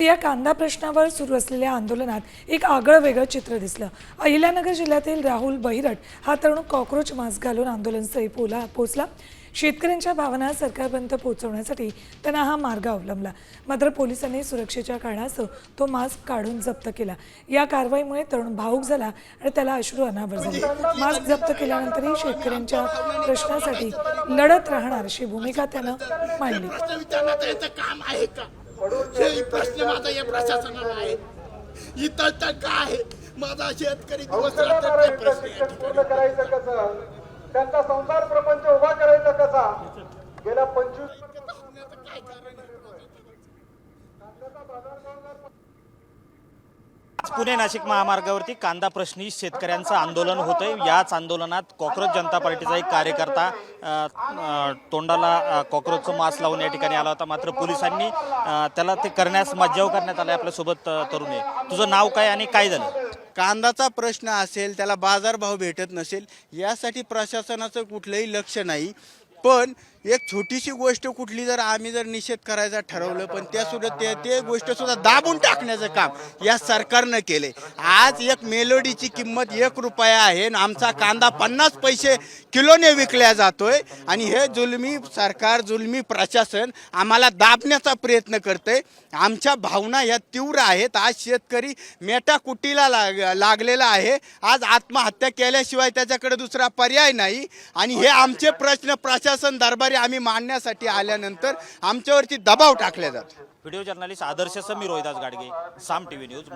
या कांदा प्रश्नावर सुरू असलेल्या आंदोलनात एक आगळं वेगळं चित्र दिसलं। अहिल्यानगर जिल्ह्यातील राहुल बहिरट हा तरुण कॉक्रोच मास्क घालून आंदोलनस्थळी पोहोचला। शेतकऱ्यांच्या भावना सरकारपर्यंत पोहोचवण्यासाठी त्यांना हा मार्ग अवलंबला। मात्र पोलिसांनी सुरक्षेच्या कारणास्तव तो मास्क काढून जप्त केला। या कारवाईमुळे तरुण भावूक झाला आणि त्याला अश्रू अनावर झाले। मास्क जप्त केल्यानंतरही शेतकऱ्यांच्या प्रश्नासाठी लढत राहणार अशी भूमिका त्यानं मांडली। प्रश्न माझा या प्रशासनाला आहे, इतर तर काय माझा शेतकरी दिवस रात्र काय प्रश्न पूर्ण करायचं कसं, त्यांचा संसार प्रपंच उभा करायचा कसा, गेल्या 25 पुणे नाशिक महामार्गावरती कांदा प्रश्नी शेतकऱ्यांचं आंदोलन होतंय। याच आंदोलनात कॉक्रोच जनता पार्टीचा एक कार्यकर्ता तोंडाला कॉक्रोचचं मास्क लावून या ठिकाणी आला होता। मात्र पोलिसांनी त्याला ते करण्यास मज्जाव करण्यात आला। आपल्यासोबत तरुण आहे, तुझं नाव काय आणि काय झालं? कांद्याचा प्रश्न असेल, त्याला बाजारभाव भेटत नसेल, यासाठी प्रशासनाचं कुठलंही लक्ष नाही। पण एक छोटीशी गोष्ट कुठली जर आम्ही निषेध करायचा ठरवलं, पण त्यासुद्धा ते गोष्ट सुद्धा दाबून टाकण्याचं काम या सरकारनं केले। आज एक मेलोडीची किंमत 1 रुपया आहे आणि आमचा कांदा 50 पैसे किलोने विकल्या जातोय आणि हे जुलमी सरकार, जुलमी प्रशासन आम्हाला दाबण्याचा प्रयत्न करतंय। आमच्या भावना या तीव्र आहेत। आज शेतकरी मेटाकुटीला लागलेला आहे। आज आत्महत्या केल्याशिवाय त्याच्याकडे दुसरा पर्याय नाही आणि हे आमचे प्रश्न प्रशासन दरबारी आम्ही मांडण्यासाठी आल्यानंतर आमच्यावरती दबाव टाकला जातो। व्हिडिओ जर्नलिस्ट आदर्श समीर रोहिदास गाडगे, साम टीव्ही न्यूज।